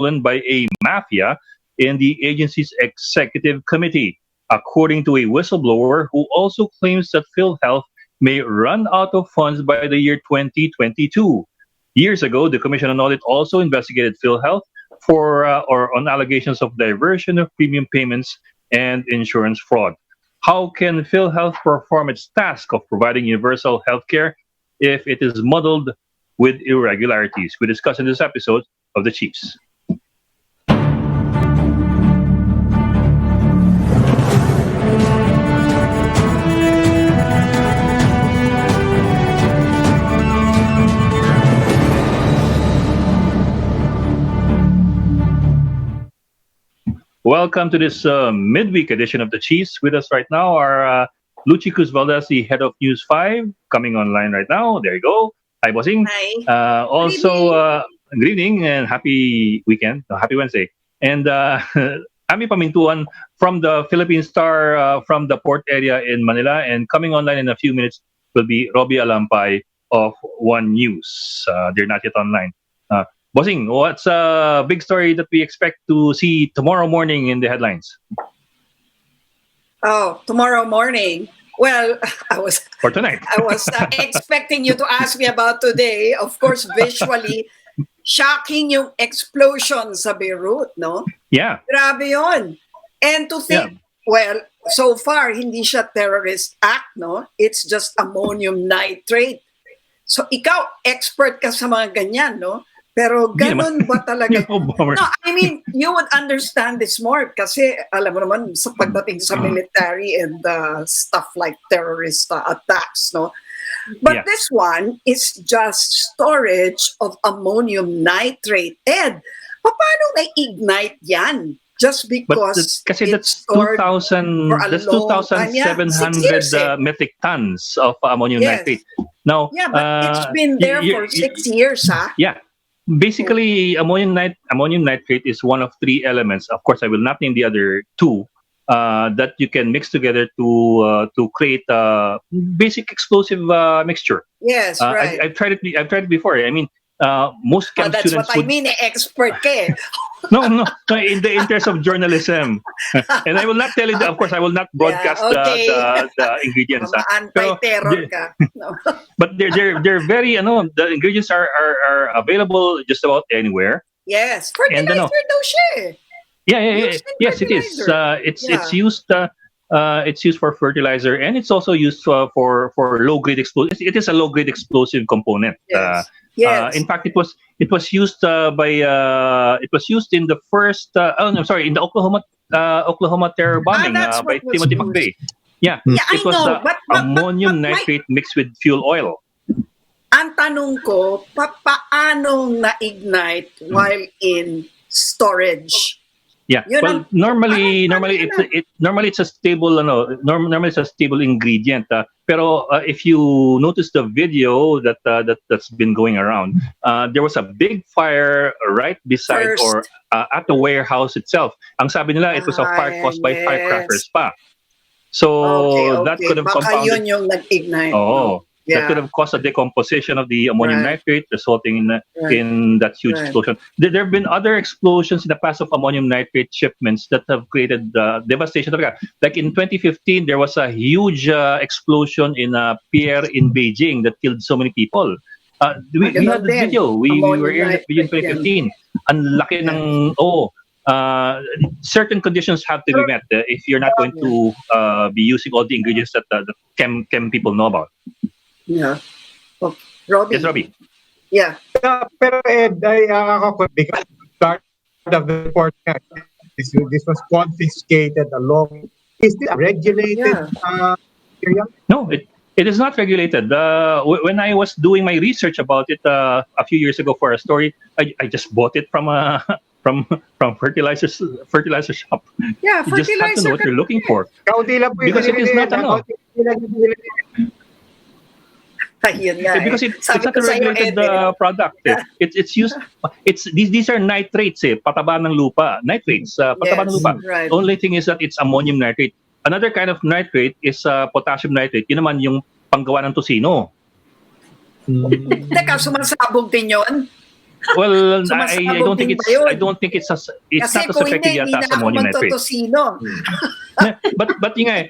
stolen by a mafia in the agency's executive committee, according to a whistleblower who also claims that PhilHealth may run out of funds by the year 2022. Years ago, the Commission on Audit also investigated PhilHealth on allegations of diversion of premium payments and insurance fraud. How can PhilHealth perform its task of providing universal health care if it is muddled with irregularities? We discuss in this episode of the Chiefs. Welcome to this midweek edition of the Chiefs. With us right now are Lucy Cruz Valdez, the head of News 5, coming online right now. There you go. Hi, Bossing. Hi. Good evening and happy weekend. Happy Wednesday. And Ami Pamintuan from the Philippine Star from the port area in Manila. And coming online in a few minutes will be Robbie Alampay of One News. They're not yet online. Bossing, what's a big story that we expect to see tomorrow morning in the headlines? Oh, tomorrow morning. Well, Or tonight. I was expecting you to ask me about today. Of course, visually, shocking yung explosion sa Beirut, no? Yeah. Grabe yun. And to think, well, so far, hindi siya terrorist act, no? It's just ammonium nitrate. So, ikaw, expert ka sa mga ganyan, no? Pero ganun ba talaga? No, I mean, you would understand this more kasi alam mo naman sa pagdating sa military and stuff like terrorist attacks, no? But this one is just storage of ammonium nitrate. Ed, paano na-ignite yan? Just because kasi that's 2,700 metric tons of ammonium nitrate. Now, but it's been there for 6 years, huh? Yeah. Basically, ammonium nitrate is one of three elements. Of course, I will not name the other two that you can mix together to create a basic explosive mixture. Yes, right. I've tried it before. I mean, most chem that's students what I mean, expert ka eh. No, in the interest of journalism. And I will not tell you, of course, I will not broadcast the ingredients. Anti-terror ka. No. But they're very, the ingredients are available just about anywhere. Yes, fertilizer daw siya eh. Yes, it is. It's used for fertilizer, and it's also used for low-grade explosive. It is a low-grade explosive component. Yes. In fact, it was used in the first. In the Oklahoma terror bombing by Timothy McVeigh. It was ammonium nitrate mixed with fuel oil. Ang tanong ko, paano na-ignite while in storage? Yeah. Well, normally it's a stable normally it's a stable ingredient. Pero if you notice the video that's been going around, there was a big fire right beside or at the warehouse itself. Ang sabi nila, it was a fire caused by firecrackers pa. So that could have compounded. Yun yung nag-ignite. That could have caused a decomposition of the ammonium nitrate, resulting in that huge explosion. There have been other explosions in the past of ammonium nitrate shipments that have created devastation. Like in 2015, there was a huge explosion in a pier in Beijing that killed so many people. We had the video. We were airing that video in 2015. Ang laki ng certain conditions have to be met if you're not going to be using all the ingredients that chem people know about. Yeah. Oh, Robbie. Yes, Robbie. Yeah. Pero Ed, because part of the report, this was confiscated along. Is this regulated area? No, it is not regulated. When I was doing my research about it a few years ago for a story, I just bought it from fertilizer shop. Yeah, you just have to know what you're looking for. Because it is not because it's not a regulated product. It's used. These are nitrates. Pataba ng lupa. Nitrates. Pataba ng lupa. Right. Only thing is that it's ammonium nitrate. Another kind of nitrate is potassium nitrate. Yun naman yung panggawa ng tosino. Teka, sumasabog din yun? Well, I Sumasabog don't think din ba yun? I don't think it's Kasi not as kung effective hindi yata na sa ako ammonium nitrate. magtotosino. But yun nga,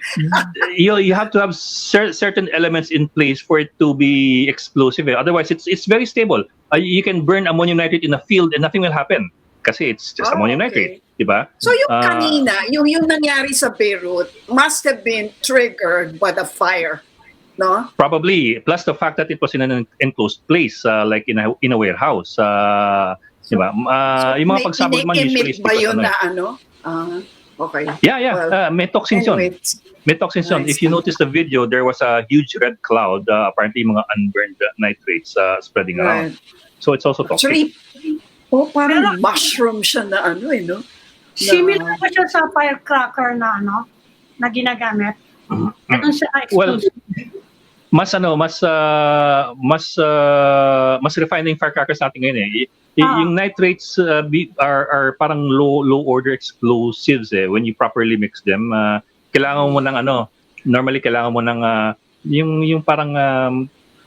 you have to have certain elements in place for it to be explosive. Otherwise, it's very stable. You can burn ammonium nitrate in a field and nothing will happen kasi it's just ammonium nitrate, di ba? So yung kanina, yung nangyari sa Beirut must have been triggered by the fire, no? Probably, plus the fact that it was in an enclosed place, like in a warehouse. Di ba? Yung mga pagsabog man usually is ba because yun na okay. Yeah. Well, May toxins yun. May toxins yun. If you notice the video, there was a huge red cloud, apparently mga unburned nitrates spreading around. So it's also toxic. Actually, parang mushroom siya na no? Similar pa siya sa firecracker na na ginagamit. Ganun siya explosive. Well, mas refining firecrackers natin ngayon eh. Yung nitrates are parang low order explosives eh. When you properly mix them, kailangan mo ng normally kailangan mo ng yung parang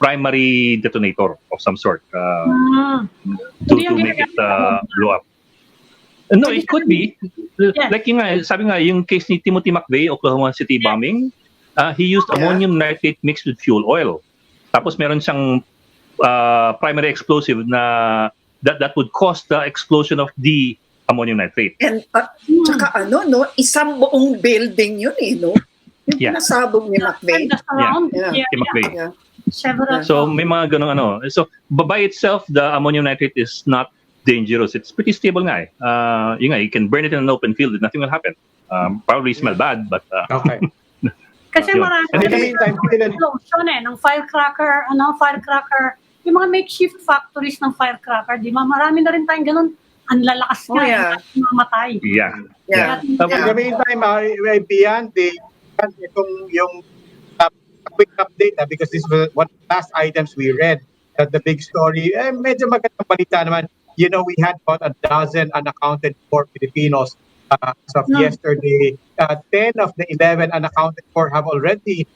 primary detonator of some sort to make it blow up. No, it could be. Like yung sabi nga, yung case ni Timothy McVeigh, Oklahoma City bombing, he used ammonium nitrate mixed with fuel oil. Tapos meron siyang primary explosive na that would cause the explosion of the ammonium nitrate. And tsaka isang buong building yun no? Yung nasabog ni McVeigh. McVeigh. So may mga ganung So by itself, the ammonium nitrate is not dangerous. It's pretty stable nga eh. You can burn it in an open field, nothing will happen. Probably smell bad, but okay. Kasi marami explosion ng firecracker, yung mga makeshift factories ng firecracker, di ba? Marami na rin tayong ganun. Ang lalakas nga, mamatay. Yeah. In the meantime, beyond yung quick update, because this was one of the last items we read, that the big story, medyo magandang balita naman. We had about a dozen unaccounted for Filipinos as of yesterday. 10 of the 11 unaccounted for have already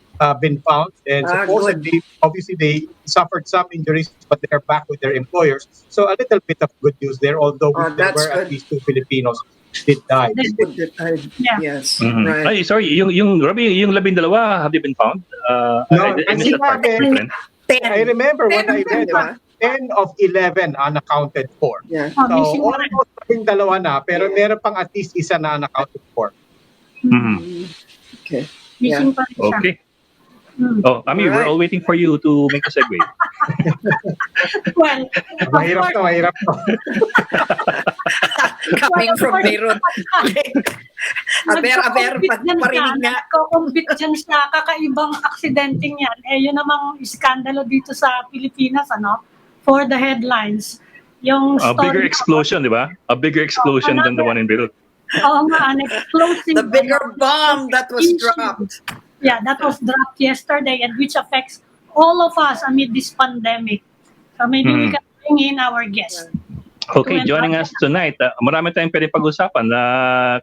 been found, and supposedly, obviously, they suffered some injuries, but they're back with their employers. So a little bit of good news there, although there were at least 2 Filipinos did die. Yes. Mm-hmm. Right. Ay, sorry, yung Robbie, yung 12, have they been found? No, I missed that part. Different. I remember when I read 10 of 11 unaccounted for. Yeah. So almost yung 2 na, pero meron pang at least isa na unaccounted for. Mm-hmm. Okay. Missing pa rin siya. Okay. Oh, Ami, we're all waiting for you to make a segue. Well, mahirap to. Coming from Beirut. Aber, parinig nga. Nagko-compete dyan sa kakaibang aksidenteng yan. Yun namang iskandalo dito sa Pilipinas, for the headlines. Yung A bigger explosion, di ba? A bigger explosion than the one in Beirut. Oo nga, an explosive. The bigger bomb that was dropped. Yeah, that was dropped yesterday, and which affects all of us amid this pandemic. So maybe we can bring in our guest. Okay, joining us tonight. Marami tayong pwedeng pag-usapan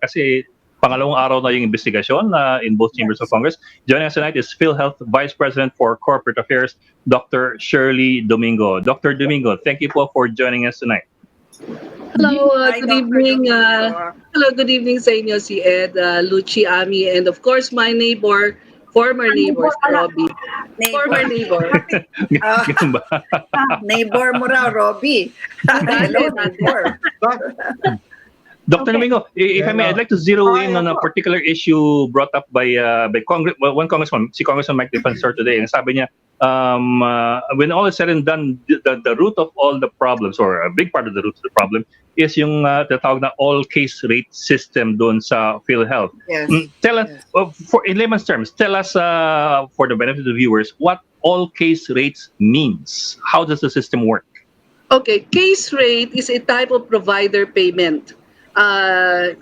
kasi pangalawang araw na yung investigasyon in both chambers of Congress. Joining us tonight is PhilHealth Vice President for Corporate Affairs, Dr. Shirley Domingo. Dr. Domingo, thank you po for joining us tonight. Hello, good evening. Hello, good evening sa inyo, si Ed, Luchi, Ami, and of course my former neighbor, si Robbie. Former neighbor. Neighbor mo raw, Robbie. Hello, neighbor. Dr. Domingo, if I may, I'd like to zero in on a particular issue brought up by one congressman, si Congressman Mike Defensor today. And sabi niya, when all is said and done, the root of all the problems, or a big part of the root of the problem, is yung tatawag na all-case rate system doon sa PhilHealth. Yes. Tell us, in layman's terms, tell us for the benefit of the viewers, what all-case rates means. How does the system work? Okay, case rate is a type of provider payment.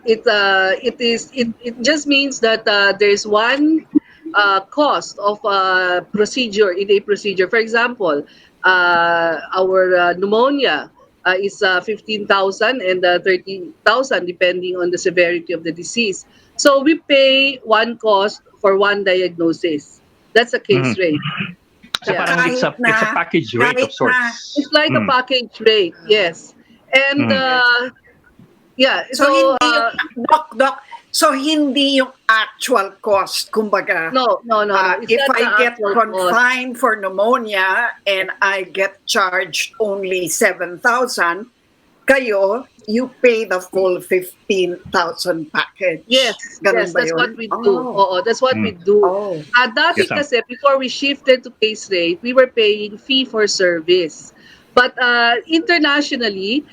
It just means that there's one cost of procedure in a procedure. For example, our pneumonia is 15,000 and 30,000 depending on the severity of the disease. So we pay one cost for one diagnosis. That's a case rate. So parang it's a package rate of sorts. It's like a package rate, yes. And yeah, So, so hindi yung, Doc, so hindi yung actual cost, kumbaga. no. It's If not the I get actual cost. confined for pneumonia and I get charged only 7,000, kayo, you pay the full 15,000 package. Yes, Ganun yes, ba that's yun? what we do. Oo, that's what we do. Oh. Dati Yes, ma'am. kasi, before we shifted to case rate, we were paying fee for service. But internationally,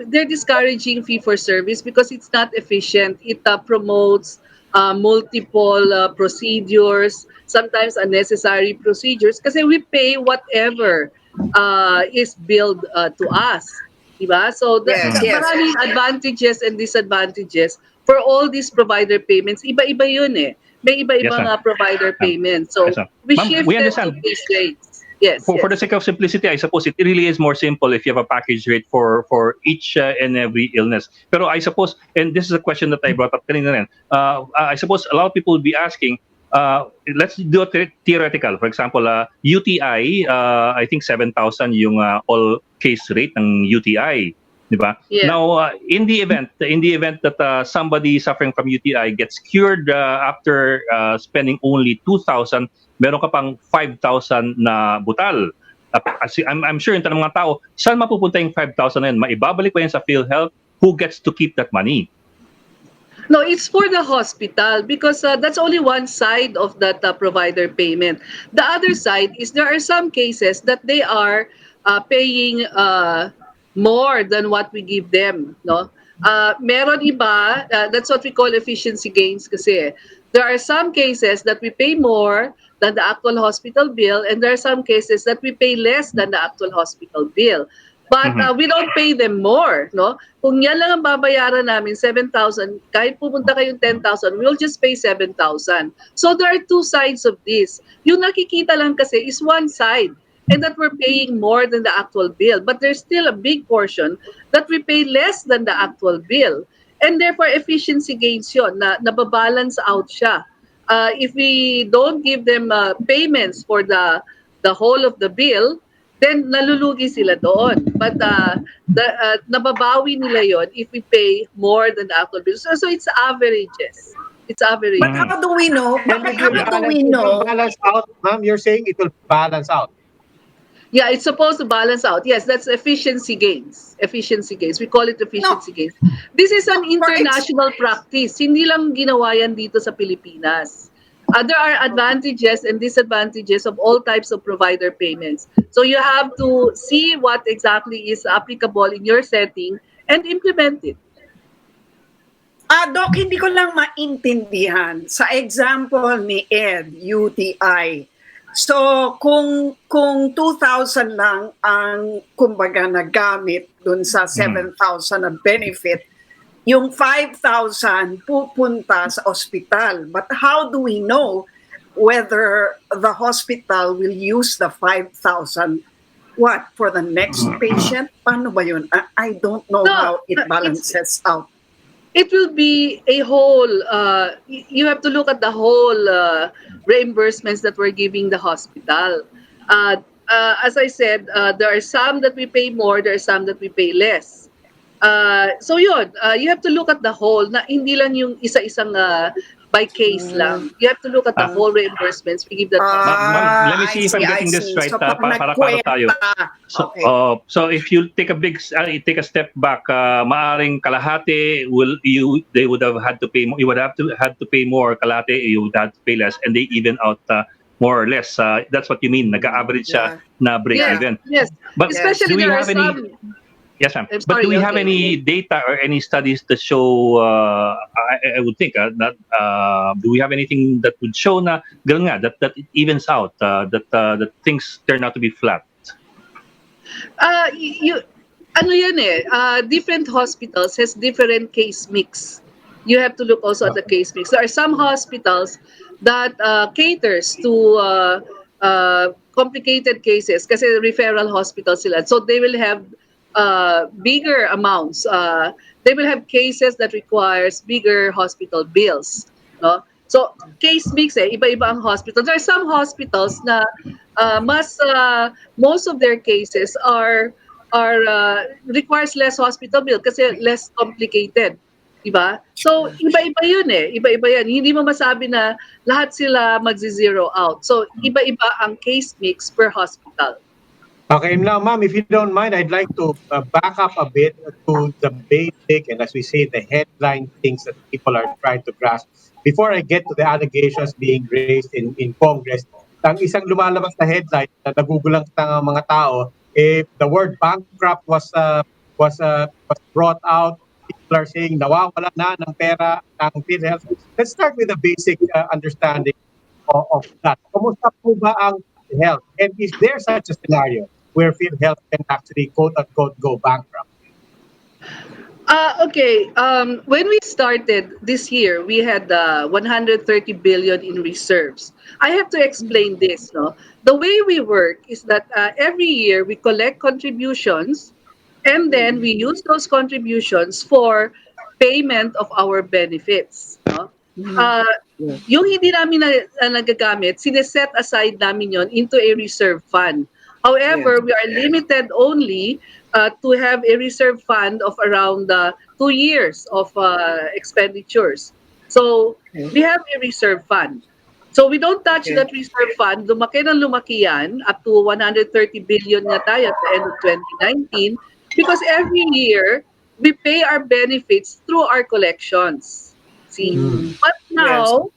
they're discouraging fee for service because it's not efficient. It promotes multiple procedures, sometimes unnecessary procedures, kasi we pay whatever is billed to us. Diba? So, Yes, yes. maraming advantages and disadvantages for all these provider payments. Iba-iba yun eh. May iba-ibang Yes, ma'am. provide payments. So, Yes, ma'am. we Ma'am, we shifted to understand. these rates. Yes, For the sake of simplicity, I suppose it really is more simple if you have a package rate for each and every illness. Pero I suppose, and this is a question that I brought up kanina rin, I suppose a lot of people would be asking, let's do a theoretical. For example, UTI, I think 7,000 yung all case rate ng UTI. Diba? Yeah. Now, in the event that somebody suffering from UTI gets cured after spending only 2,000, meron ka pang 5,000 na butal. I'm sure yung tanong mga tao, saan mapupunta yung 5,000 na yun? Maibabalik ba yan sa PhilHealth? Who gets to keep that money? No, it's for the hospital because that's only one side of that provider payment. The other side is there are some cases that they are paying more than what we give them, no? Meron iba, that's what we call efficiency gains kasi. There are some cases that we pay more than the actual hospital bill and there are some cases that we pay less than the actual hospital bill. But we don't pay them more, no? Kung yan lang ang babayaran namin, 7,000, kahit pupunta kayong 10,000, we'll just pay 7,000. So there are two sides of this. Yung nakikita lang kasi is one side. And that we're paying more than the actual bill. But there's still a big portion that we pay less than the actual bill. And therefore, efficiency gains yun, na nababalance out siya. If we don't give them payments for the whole of the bill, then nalulugi sila doon. But nababawi nila yon if we pay more than the actual bill. So it's averages. It's average. But how do we know? And it will balance out, ma'am. You're saying it will balance out. Yeah, it's supposed to balance out. Yes, that's efficiency gains. Efficiency gains. We call it efficiency gains. This is an international practice. Hindi lang ginawa yan dito sa Pilipinas. There are advantages and disadvantages of all types of provider payments. So you have to see what exactly is applicable in your setting and implement it. Doc, hindi ko lang maintindihan. Sa example ni Ed, UTI, so, kung 2,000 lang ang kumbaga nagamit dun sa 7,000 na benefit, yung 5,000 pupunta sa ospital. But how do we know whether the hospital will use the 5,000 for the next patient? Paano ba yun? I don't know how it balances out. It will be a whole, you have to look at the whole reimbursements that we're giving the hospital. As I said, there are some that we pay more, there are some that we pay less. So yun, you have to look at the whole, na hindi lang yung isa-isang by case lang. You have to look at the whole reimbursements we give that hospital. Let me see if I'm getting this right. So, Para tayo. So, okay. So if you take a step back, maaring kalahati they would have had to pay more. You would have to pay more. Kalahati you would have to pay less, and they even out more or less. That's what you mean. Nag-average siya na break even. Yes. But especially do we there have are any? some. Yes, ma'am. But do we have any data or any studies to show? I would think that do we have anything that would show na ganun nga, that it evens out, that things turn out to be flat? Different hospitals has different case mix. You have to look also at the case mix. There are some hospitals that caters to complicated cases kasi referral hospitals sila. So they will have bigger amounts. They will have cases that requires bigger hospital bills. No? So, case mix iba-iba ang hospital. There are some hospitals na most of their cases requires less hospital bill kasi less complicated. Diba? So, iba-iba yun Iba-iba yan. Hindi mo masabi na lahat sila magzi-zero out. So, iba-iba ang case mix per hospital. Okay, now, ma'am, if you don't mind, I'd like to back up a bit to the basic and, as we say, the headline things that people are trying to grasp. Before I get to the allegations being raised in Congress, ang isang lumalabas na headline na nagugulang ng mga tao, the word bankrupt was brought out. People are saying nawawala na ng pera ang PhilHealth. Let's start with the basic understanding of that. Kumusta po ba ang PhilHealth? And is there such a scenario where PhilHealth can actually quote-unquote go bankrupt? Okay. When we started this year, we had 130 billion in reserves. I have to explain this. No, the way we work is that every year we collect contributions, and then we use those contributions for payment of our benefits. No, yung hindi namin nagagamit, sineset aside namin yon into a reserve fund. However, we are limited only to have a reserve fund of around 2 years of expenditures. So, we have a reserve fund. So, we don't touch that reserve fund. Lumaki yan, up to 130 billion nga tayo at the end of 2019, because every year, we pay our benefits through our collections. See? But now,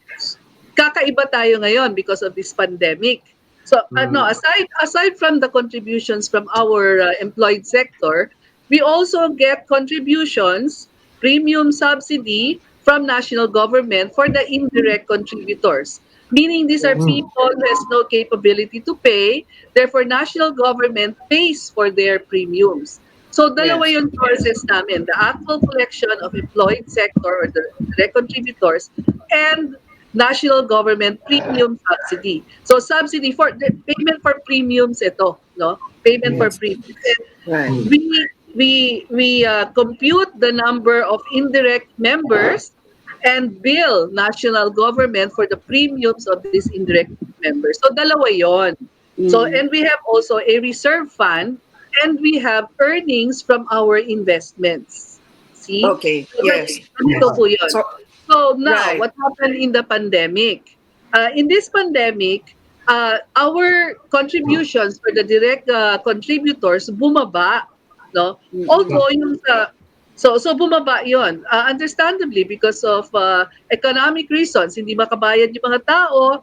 kakaiba tayo ngayon because of this pandemic. So, aside from the contributions from our employed sector, we also get contributions, premium subsidy from national government for the indirect contributors. Meaning these are people who has no capability to pay, therefore national government pays for their premiums. So dalawa yung sources namin, the actual collection of employed sector or the direct contributors and national government premium subsidy. So subsidy for the payment for premiums ito, no? Payment for premiums. And we compute the number of indirect members and bill national government for the premiums of these indirect members. So dalawa 'yon. So and we have also a reserve fund and we have earnings from our investments. See? Okay. Yes. Ito po 'yon. So now, Right. what happened in the pandemic? In this pandemic, our contributions for the direct contributors bumaba, no? Although yung so bumaba 'yon. Understandably because of economic reasons, hindi makabayad yung mga tao,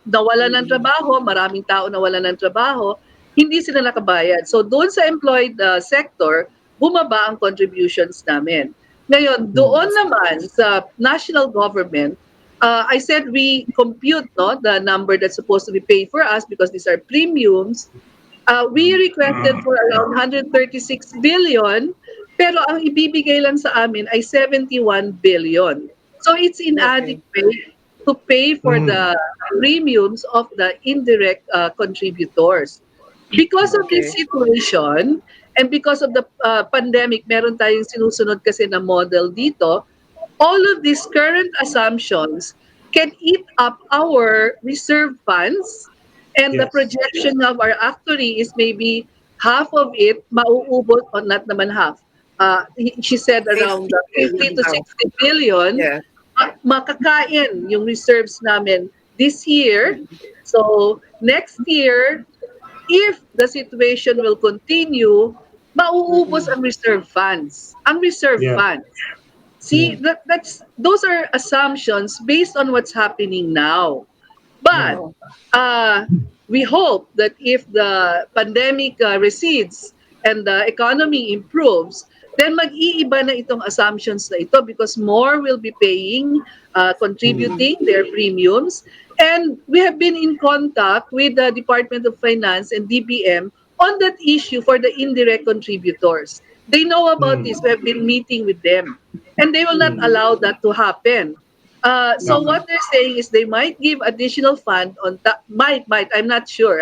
nawalan ng trabaho, maraming tao nawalan ng trabaho, hindi sila nakabayad. So doon sa employed sector, bumaba ang contributions namin. Ngayon, doon naman sa national government, I said we compute the number that's supposed to be paid for us because these are premiums. We requested for around 136 billion, pero ang ibibigay lang sa amin ay 71 billion. So it's inadequate to pay for the premiums of the indirect contributors. Because of this situation, and because of the pandemic, meron tayong sinusunod kasi na model dito, all of these current assumptions can eat up our reserve funds, and the projection of our actuary is maybe half of it mauubos, or not naman half. She said around 50 to 60 billion, makakain yung reserves namin this year. So next year, if the situation will continue, mauubos ang reserve funds. Ang reserve funds. See, those are assumptions based on what's happening now. But we hope that if the pandemic recedes and the economy improves, then mag-iiba na itong assumptions na ito because more will be paying, contributing their premiums. And we have been in contact with the Department of Finance and DBM on that issue for the indirect contributors. They know about this. We have been meeting with them. And they will not allow that to happen. So what they're saying is they might give additional fund on top, I'm not sure,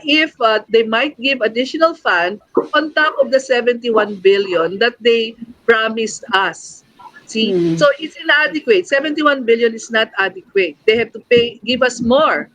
if they might give additional fund on top of the 71 billion that they promised us. See, so it's inadequate. 71 billion is not adequate. They have to give us more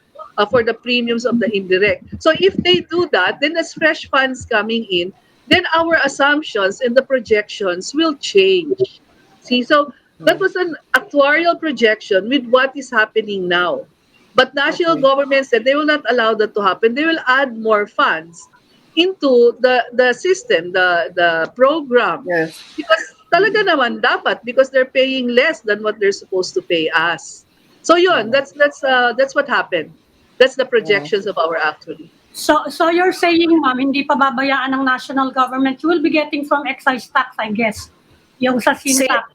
for the premiums of the indirect. So if they do that, then as fresh funds coming in, then our assumptions and the projections will change. See, so that was an actuarial projection with what is happening now. But national government said they will not allow that to happen. They will add more funds into the system, the program. Yes. Because talaga naman dapat because they're paying less than what they're supposed to pay us. So yun, that's what happened. That's the projections of our actuary. So you're saying, ma'am, hindi pa babayaan ng national government. You will be getting from excise tax, I guess. Yung sa sin tax.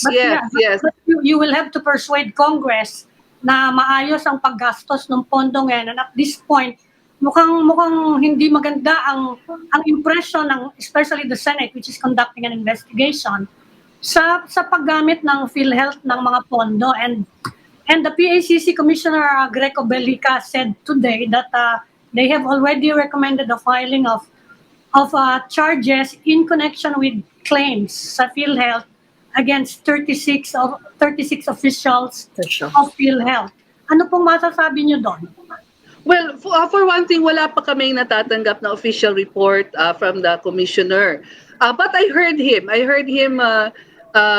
But Yes. But you will have to persuade Congress na maayos ang paggastos ng pondong yan. And at this point, mukhang hindi maganda ang impression ng especially the Senate, which is conducting an investigation sa paggamit ng PhilHealth ng mga pondo. And the PACC Commissioner Greco Bellica said today that they have already recommended the filing of charges in connection with claims sa PhilHealth against 36 officials of PhilHealth. Ano pong masasabi niyo doon? Well, for one thing, wala pa kaming natatanggap na official report from the commissioner. But I heard him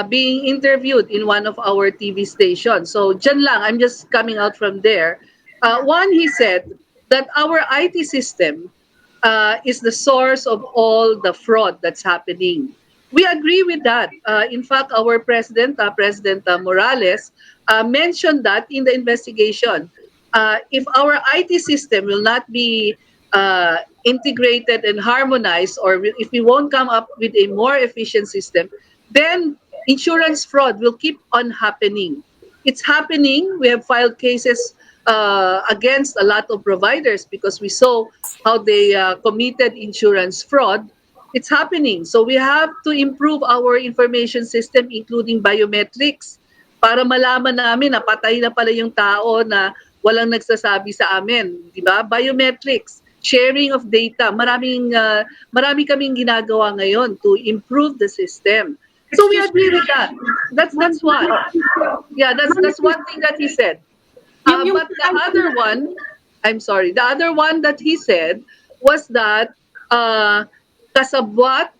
being interviewed in one of our TV stations. So dyan lang, I'm just coming out from there. One, he said that our IT system is the source of all the fraud that's happening. We agree with that. In fact, our President Morales, mentioned that in the investigation. If our IT system will not be integrated and harmonized, or if we won't come up with a more efficient system, then insurance fraud will keep on happening. It's happening. We have filed cases against a lot of providers because we saw how they committed insurance fraud. It's happening. So we have to improve our information system, including biometrics, para malaman namin na patay na pala yung tao na walang nagsasabi sa amin, di ba? Biometrics, sharing of data, marami kaming ginagawa ngayon to improve the system. So we agree with that. That's one. Yeah, that's one thing that he said. But the other one, the other one that he said was that kasabwat,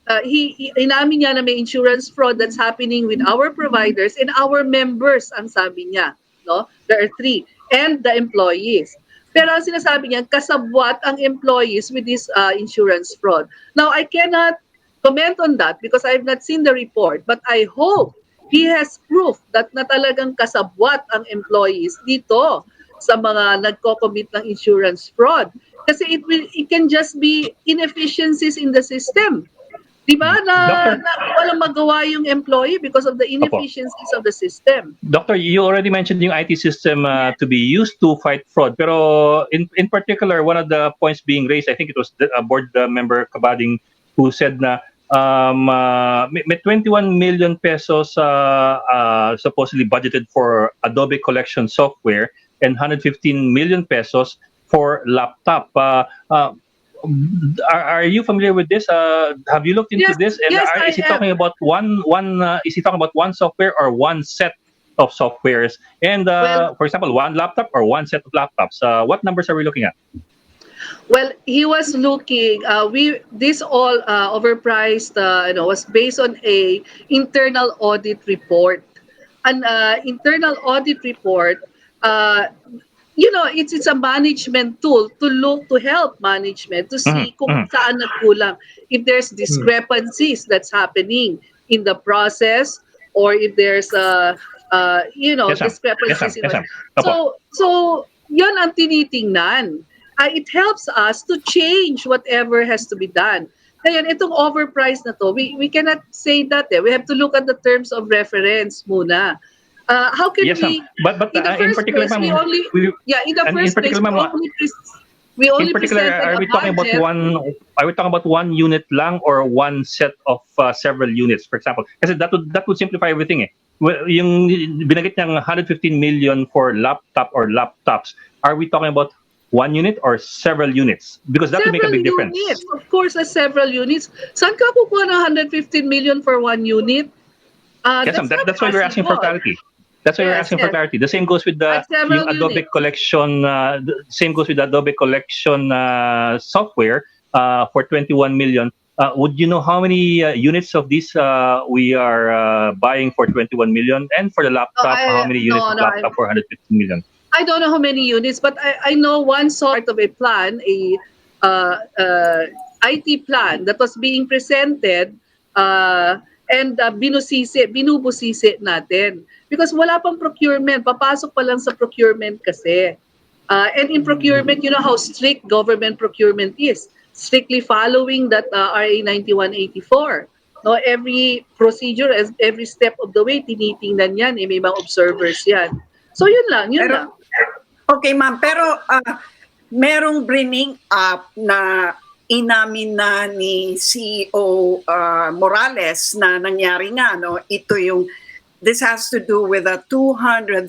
inamin niya na may insurance fraud that's happening with our providers and our members, ang sabi niya. No? There are 3. And the employees. Pero ang sinasabi niya, kasabwat ang employees with this insurance fraud. Now, I cannot comment on that because I have not seen the report, but I hope he has proof that na talagang kasabwat ang employees dito sa mga nagko-commit ng insurance fraud. Kasi it can just be inefficiencies in the system. Diba? Na walang magawa yung employee because of the inefficiencies of the system. Doctor, you already mentioned yung IT system to be used to fight fraud. Pero in particular, one of the points being raised, I think it was the board member Kabading who said na may 21 million pesos supposedly budgeted for Adobe collection software and 115 million pesos for laptop. Are you familiar with this? Have you looked into this? And is he talking about one? Is he talking about one software or one set of softwares? And for example, one laptop or one set of laptops. What numbers are we looking at? Well, he was looking. This all overpriced. Was based on a internal audit report. An internal audit report. It's a management tool to help management to see kung saan nagkulang, if there's discrepancies that's happening in the process, or if there's discrepancies. So yun ang tinitingnan. It helps us to change whatever has to be done. Ngayon, itong overpriced na to, we cannot say that. We have to look at the terms of reference muna. How can we? But in particular, we only are we talking about one? Are we talking about one unit lang or one set of several units? For example, kasi that would simplify everything. Yung binanggit niyang 115 million for laptop or laptops. Are we talking about one unit or several units? Because that would make a big difference. Of course, several units. Saan ka kukuha ng 115 million for one unit? Yes, ma'am. That's why we're asking for clarity. That's why we're asking for clarity. The same goes with the yung Adobe collection. Same goes with the Adobe collection software for 21 million. Would you know how many units of this we are buying for 21 million? And for the laptop, how many units of laptop for 150 million? I don't know how many units, but I know one sort of a plan, IT plan that was being presented and binubusisi natin. Because wala pang procurement, papasok pa lang sa procurement kasi. And in procurement, you know how strict government procurement is. Strictly following that RA 9184. No, every procedure, every step of the way, tinitingnan yan. May mga observers yan. So yun lang. Okay, ma'am. Pero merong bringing up na inamin na ni CEO Morales na nangyari nga, no? Ito yung, this has to do with a 231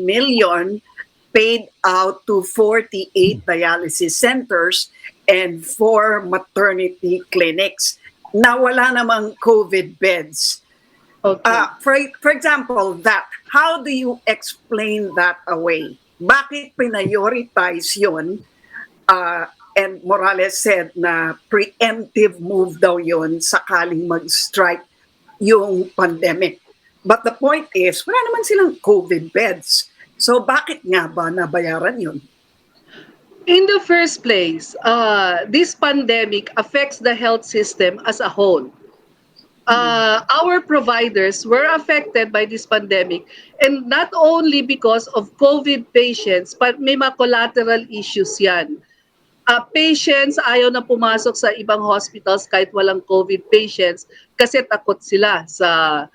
million paid out to 48 dialysis centers and 4 maternity clinics na wala namang COVID beds. Okay. For example, how do you explain that away? Bakit prioritize yun? And Morales said na preemptive move daw yun sakaling mag-strike yung pandemic. But the point is, wala naman silang COVID beds. So bakit nga ba nabayaran yun? In the first place, this pandemic affects the health system as a whole. Our providers were affected by this pandemic, and not only because of COVID patients, but may mga collateral issues yan. Patients ayaw na pumasok sa ibang hospitals kahit walang COVID patients kasi takot sila sa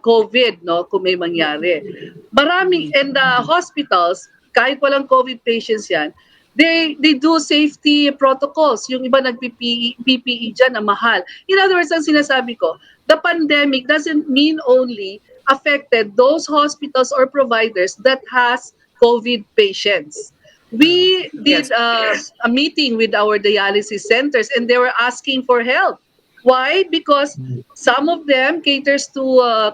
COVID, no, kung may mangyari. Maraming, and the hospitals, kahit walang COVID patients yan, they do safety protocols. Yung iba nag-PPE dyan na mahal. In other words, ang sinasabi ko, the pandemic doesn't mean only affected those hospitals or providers that has COVID patients. We did a meeting with our dialysis centers and they were asking for help. Why? Because some of them caters to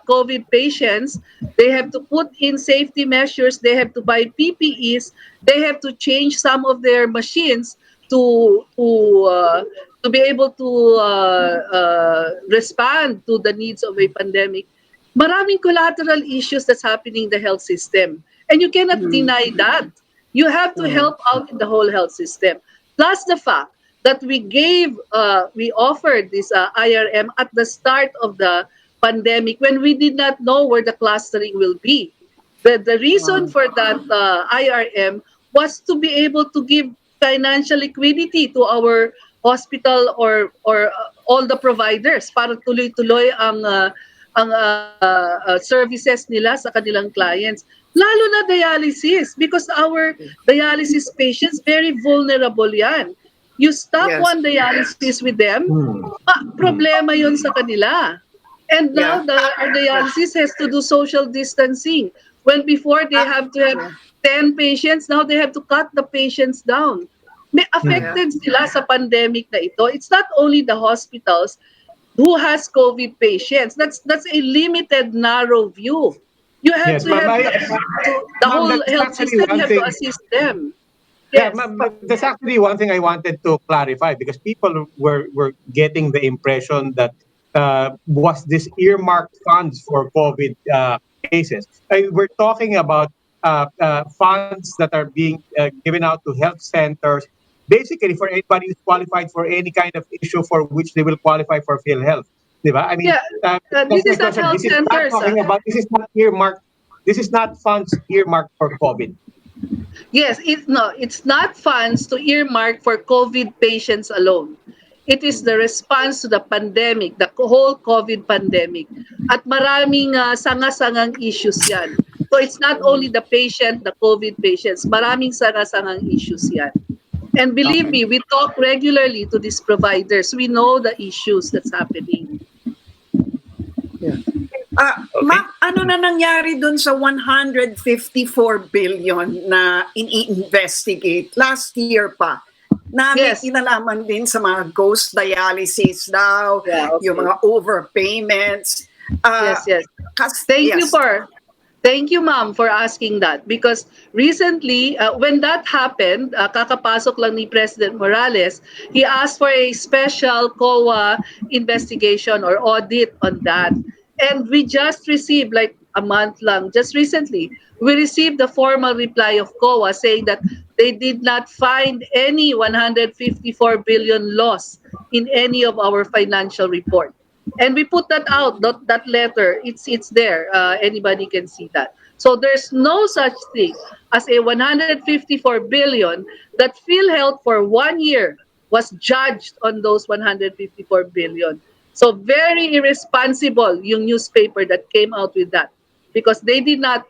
COVID patients. They have to put in safety measures. They have to buy PPEs. They have to change some of their machines to be able to respond to the needs of a pandemic. Maraming collateral issues that's happening in the health system. And you cannot deny that. You have to help out in the whole health system. Plus the fact that we offered this IRM at the start of the pandemic when we did not know where the clustering will be. The reason for that IRM was to be able to give financial liquidity to our hospital or all the providers para tuloy-tuloy ang services nila sa kanilang clients. Lalo na dialysis, because our dialysis patients, very vulnerable yan. You stop one dialysis with them, problema yun sa kanila. And now our dialysis has to do social distancing. When before they have to have 10 patients, now they have to cut the patients down. May affected sila sa pandemic na ito. It's not only the hospitals who has COVID patients. That's a limited, narrow view. You have to have the whole health system, you have to assist them. Yes. Yeah, that's actually one thing I wanted to clarify because people were getting the impression that was this earmarked funds for COVID cases. We're talking about funds that are being given out to health centers, basically for anybody who's qualified for any kind of issue for which they will qualify for PhilHealth. Diba? I mean, this is not health centers. This is not earmarked. This is not funds earmarked for COVID. Yes, it's not funds to earmark for COVID patients alone. It is the response to the pandemic, the whole COVID pandemic. At maraming sanga-sangang issues yan. So it's not only the patient, the COVID patients. Maraming sanga-sangang issues yan. And believe me, we talk regularly to these providers. We know the issues that's happening. Ma'am, ano na nangyari dun sa 154 billion na ini-investigate last year pa? Na may inalaman din sa mga ghost dialysis daw, yung mga overpayments. Yes, yes. Thank you Yes. for Thank you, ma'am, for asking that. Because recently, when that happened, kakapasok lang ni President Morales, he asked for a special COA investigation or audit on that. And we just received, like a month lang, just recently, we received the formal reply of COA saying that they did not find any 154 billion loss in any of our financial report. And we put that out, that letter. It's there. Anybody can see that. So there's no such thing as a 154 billion that PhilHealth for 1 year was judged on those 154 billion. So very irresponsible yung newspaper that came out with that, because they did not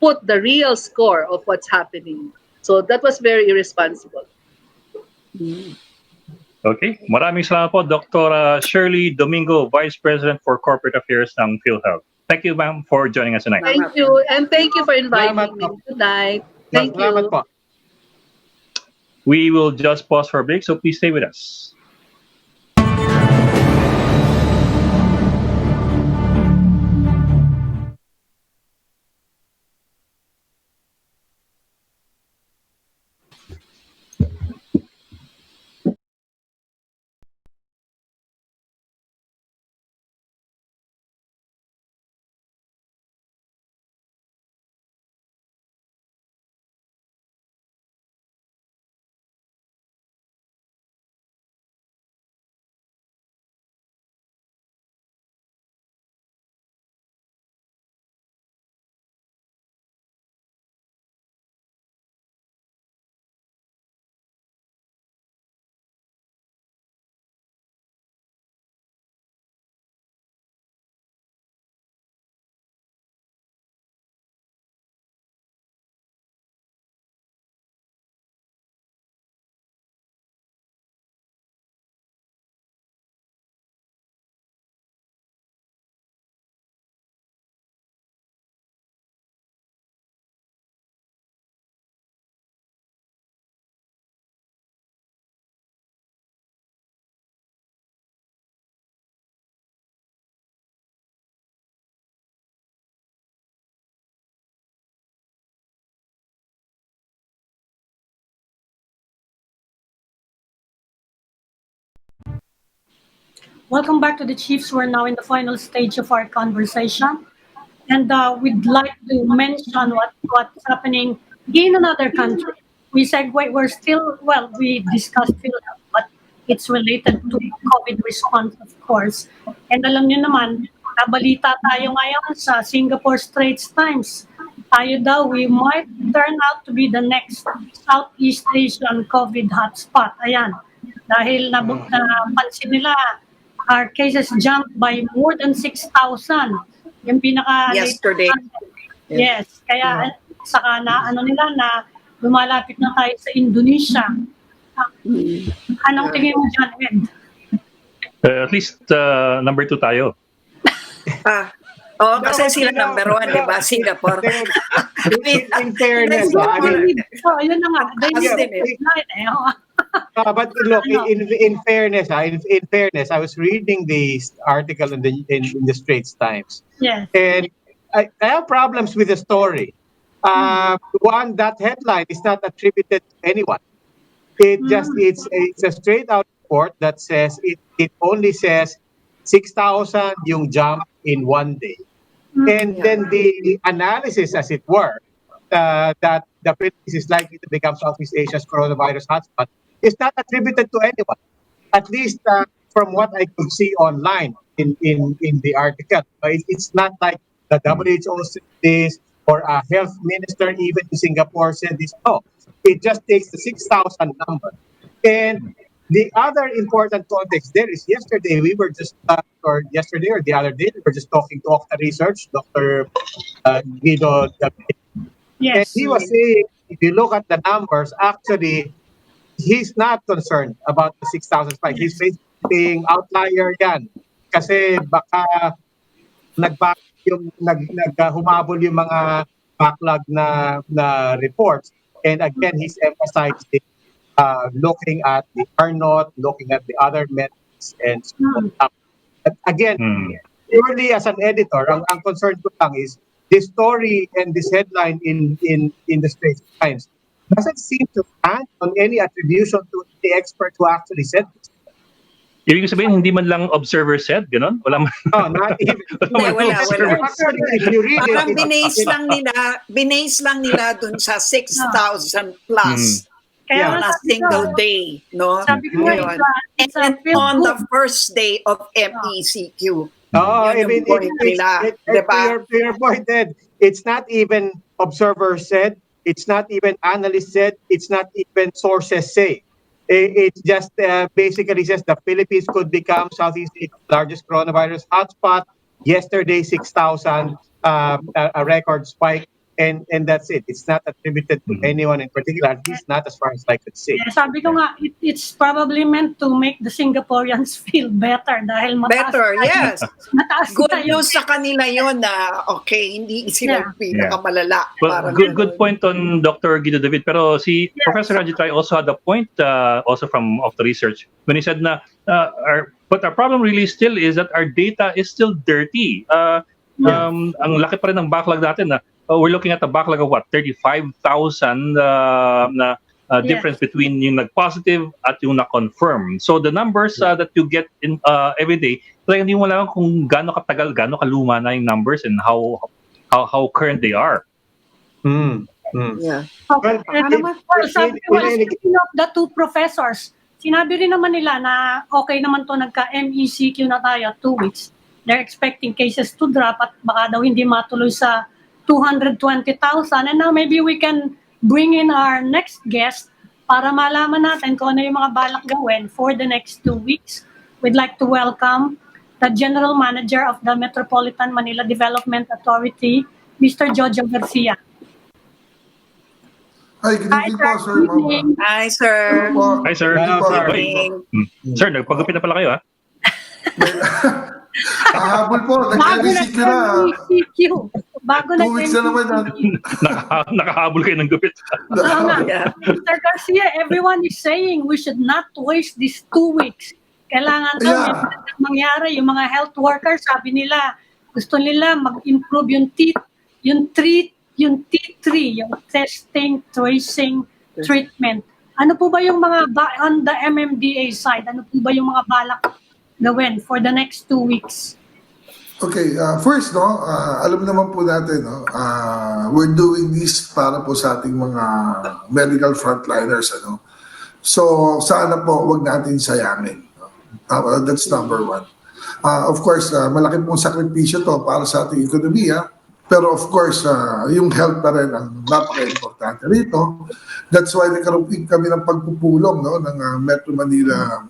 put the real score of what's happening. So that was very irresponsible. Okay, maraming salamat po, Dr. Shirley Domingo, Vice President for Corporate Affairs ng PhilHealth. Thank you, ma'am, for joining us tonight. Thank you, and thank you for inviting me. Good night. Thank you. Po. We will just pause for a break, so please stay with us. Welcome back to the Chiefs. We're now in the final stage of our conversation. And we'd like to mention what's happening in another country. We're still, well, we discussed PhilHealth, but it's related to COVID response, of course. And alam nyo naman, nabalita tayo ngayon sa Singapore Straits Times. Tayo daw, we might turn out to be the next Southeast Asian COVID hotspot. Ayan. Dahil napansin nila, our cases jumped by more than 6,000. Yung pinaka Yesterday. Yes, kaya saka na nila na lumalapit na tayo sa Indonesia. Anong tingin mo dyan, Ed? At least number 2 tayo. Kasi sila number 1, di ba? Singapore. In fairness, yun na nga. But look, in fairness, I was reading the article in the Straits Times. Yes. And I have problems with the story. One, that headline is not attributed to anyone. It's a straight out report that says it only says 6,000 yung jump in one day. And then the analysis, as it were, that the Philippines is likely to become Southeast Asia's coronavirus hotspot is not attributed to anyone. At least from what I could see online in the article. It's not like the WHO said this or a health minister even in Singapore said this. No, it just takes the 6,000 number. And the other important context there is yesterday we were just, or yesterday or the other day, we were just talking to Octa Research, Dr. Guido David. Yes. And he was saying, if you look at the numbers, actually, he's not concerned about the 6,000 spike. He's basically saying outlier yan. Kasi baka humabol yung mga backlog na reports. And again, he's emphasizing looking at the R0, looking at the other metrics, and so on. Again, purely as an editor, ang concern ko lang is this story and this headline in the Straits Times doesn't seem to stand on any attribution to the expert who actually said this. Ibig sabihin, hindi man lang observer said, gano'n? Wala man. No, not even. Wala. Actually, if you read Parang it, binase lang nila dun sa 6,000 plus Kaya on nga a sabi ko, single day, no? sabi ko nga, Yun. it's a And feel on the good. first day of MECQ. oh, Yun yung point nila, diba? to your point, Ed, it's not even observer said, it's not even analyst said, it's not even sources say. It just basically says the Philippines could become Southeast Asia's largest coronavirus hotspot. Yesterday, 6,000, a record spike, and that's it. It's not attributed to anyone in particular, at least not as far as I could see. Sabi ko nga, it's probably meant to make the Singaporeans feel better dahil mataas Better, tayo. yes. Mataas Good tayo. news sa kanila yon na okay, hindi sila pinakamalala. Well, Parang good ganun. point on Dr. Guido David. Pero si Professor Rajitay also had a point also from of the research when he said na but our problem really still is that our data is still dirty. Ang laki pa rin ng backlog natin na we're looking at a backlog of what 35,000 na difference between yung nag-positive at yung na-confirm. So the numbers that you get in every day, talagang hindi mo alam kung gaano katagal, gaano kaluma na yung numbers and how current they are. Yeah. Okay. Sabi ko nga, speaking of the two professors, sinabi rin naman nila na okay naman to nagka-MECQ na tayo 2 weeks. They're expecting cases to drop at baka daw hindi matuloy sa 220,000. And now maybe we can bring in our next guest para malaman natin kung ano yung mga balak gawin for the next 2 weeks. We'd like to welcome the General Manager of the Metropolitan Manila Development Authority, Mr. Jojo Garcia. Hi, good evening po, sir. Good evening. Hi, sir. Hi, sir. Good morning. Sir, nagpagupit na pala kayo, ha? Kahabol po, Bago nag-MECQ na. nag-MECQ. Bago 2 weeks na naman yan. Nakahabol kayo ng gupit. Yeah. Mr. Garcia, everyone is saying we should not waste these 2 weeks. Kailangan to, may mangyari. Yung mga health workers, sabi nila, gusto nila mag-improve yung T3, yung testing, tracing, treatment. Ano po ba yung mga, on the MMDA side, ano po ba yung mga balak gawin for the next 2 weeks? Okay, first, no, alam naman po natin, no, we're doing this para po sa ating mga medical frontliners, ano. So, sana po, wag natin sayangin. That's number one. Of course, malaki pong sakripisyo to para sa ating ekonomiya. Pero of course, yung health pa rin ang napaka-importante rito. That's why nagkaroon kami ng pagpupulong, no, ng Metro Manila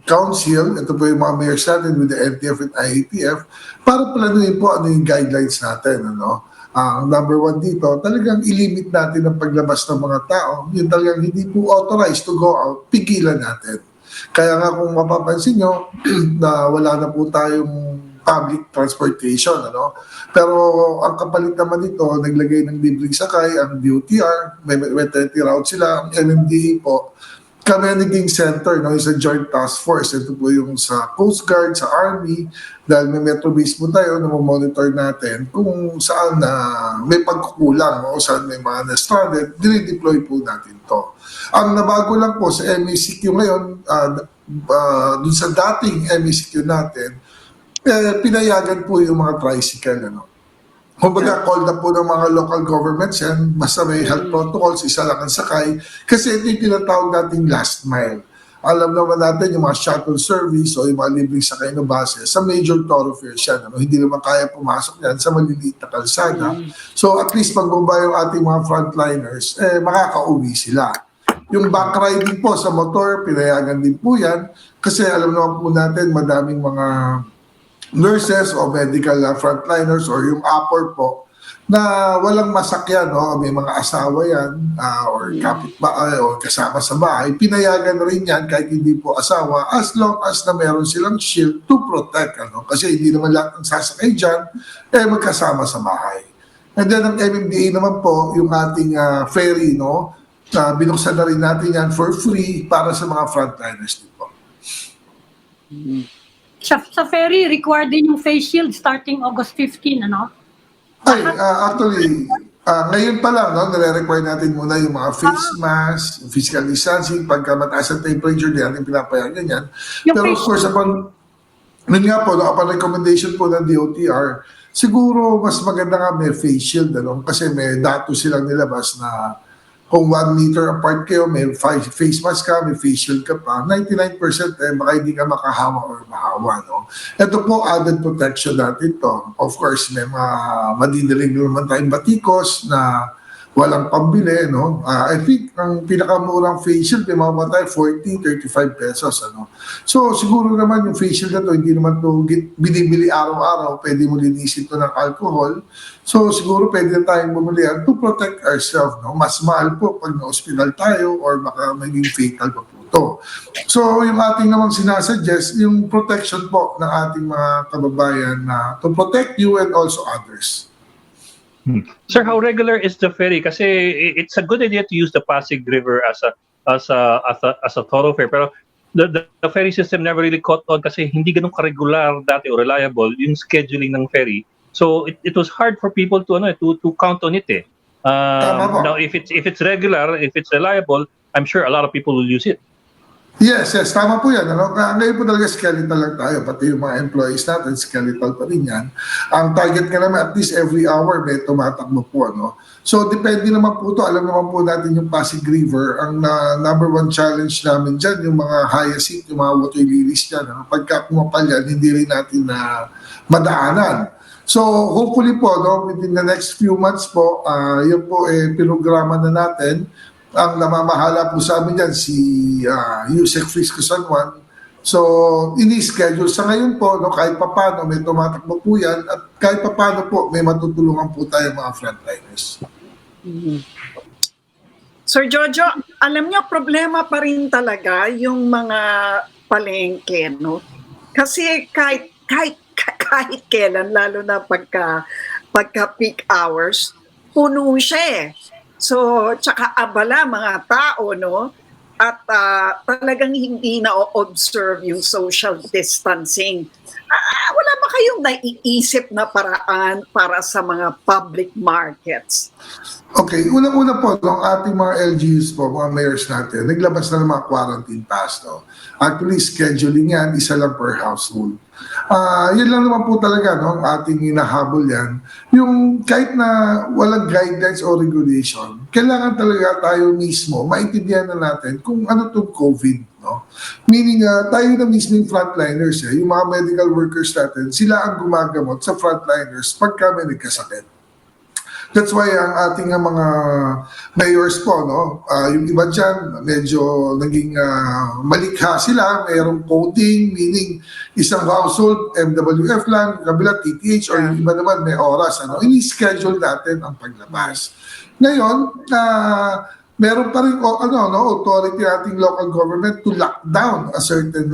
Council. Ito po yung mga mayors natin with the NTF and IATF para planuhin po ano yung guidelines natin. Ano. Number one dito, talagang ilimit natin ang paglabas ng mga tao. Yung talagang hindi po authorized to go out, pigilan natin. Kaya nga kung mapapansin nyo, na wala na po tayong public transportation, ano. Pero ang kapalit naman nito, naglagay ng libreng sakay ang DOTR, may 20 route sila, ang MMDA po. Kami naging center, no, is a joint task force. Ito po yung sa Coast Guard, sa Army, dahil may metro base po tayo na monitor natin kung saan na may pagkukulang o saan may mga na-stranded, dinideploy po natin to. Ang nabago lang po sa MECQ ngayon, dun sa dating MECQ natin, pinayagan po yung mga tricycle, ano. Kumbaga, call na po ng mga local governments yan, basta may health protocols, isa lang ang sakay, kasi ito yung tinatawag nating last mile. Alam naman natin yung mga shuttle service o yung mga libreng sakay na base sa major thoroughfares yan, ano. Hindi naman kaya pumasok yan sa maliliit na kalsada. So at least pagbaba yung ating mga frontliners, makaka-uwi sila. Yung back riding po sa motor, pinayagan din po yan, kasi alam naman po natin madaming mga nurses o medical frontliners or yung upper po na walang masakyan, no? May mga asawa yan or kapitbahay o kasama sa bahay, pinayagan rin yan kahit hindi po asawa as long as na meron silang shield to protect, ano? Kasi hindi naman lahat ng sasakay dyan magkasama sa bahay. And then ang MMDA naman po, yung ating ferry, no? Binuksan na rin natin yan for free para sa mga frontliners din po. Sa ferry, required din yung face shield starting August 15, ano? Ay, actually, ngayon pa lang, no, nare-require natin muna yung mga face mask, physical distancing, pagka mataas ang temperature, di natin pinapayagan yan. Yung Pero of face course, yun nga po, no, upon recommendation po ng DOTR, siguro mas maganda nga may face shield, ano, kasi may datos silang nilabas na kung 1 meter apart kayo, may face mask ka, may face shield ka pa, 99% baka hindi ka makahawa or mahawa. No? Ito po, added protection natin to. Of course, may mga madidilig naman tayong batikos na walang pambili. No? I think ang pinakamurang face shield, may mga tayo 40, 35 pesos. Ano? So siguro naman yung face shield na to, hindi naman to binibili araw-araw, pwede mo linisin to ng alcohol. So siguro pwede tayong bumili to protect ourselves. No? Mas mahal po pag na-hospital tayo or baka maging fatal pa po to. So yung ating namang sinasuggest, yung protection po ng ating mga kababayan na to protect you and also others. Sir, how regular is the ferry? Kasi it's a good idea to use the Pasig River as a thoroughfare. Pero the ferry system never really caught on kasi hindi ganun ka-regular dati or reliable yung scheduling ng ferry. So it was hard for people to count on it. Now if it's regular, if it's reliable, I'm sure a lot of people will use it. Yes, tama po yan. Ano? Ngayon po talaga skeletal lang tayo, pati yung mga employees natin, skeletal pa rin yan. Ang target nga naman, at least every hour may tumatakbo po. No? So depende naman po ito, alam naman po natin yung Pasig River, ang number one challenge namin dyan, yung mga hyacinth, yung mga water lilies dyan. Ano? Pagka kumapal yan, hindi rin natin na madaanan. So hopefully po, no, within the next few months po, yun po pinograma na natin. Ang namamahala po sa amin dyan, si Yusek Frisco San Juan. So, ini-schedule sa ngayon po, no, kahit papano may tumatakbo po yan at kahit papano po may matutulungan po tayo mga frontliners. Sir Jojo, alam nyo, problema pa rin talaga yung mga palengke, no? Kasi kahit kailan, lalo na pagka peak hours, puno siya eh. So, tsaka abala mga tao, no? At talagang hindi na-observe yung social distancing. Wala ba kayong naiisip na paraan para sa mga public markets? Okay, unang-una po, ang ating mga LGUs po, mga mayors natin, naglabas na ng mga quarantine pass. No? Actually, scheduling yan, isa lang per household. Yun lang naman po talaga, no, ang ating hinahabol yan. Yung kahit na walang guidelines o regulation, kailangan talaga tayo mismo maintindihan na natin kung ano itong COVID. No? Meaning, tayo na mismo yung frontliners, yung mga medical workers natin, sila ang gumagamot sa frontliners pagka may nagkasakit. That's why ang ating mga mayors po, no, yung iba dyan, medyo naging malikha sila, mayroong coding, meaning isang household, MWF lang, kabila TTH, or yung iba naman may oras. Ano, ini-schedule natin ang paglabas. Ngayon, meron pa rin authority ating local government to lock down a certain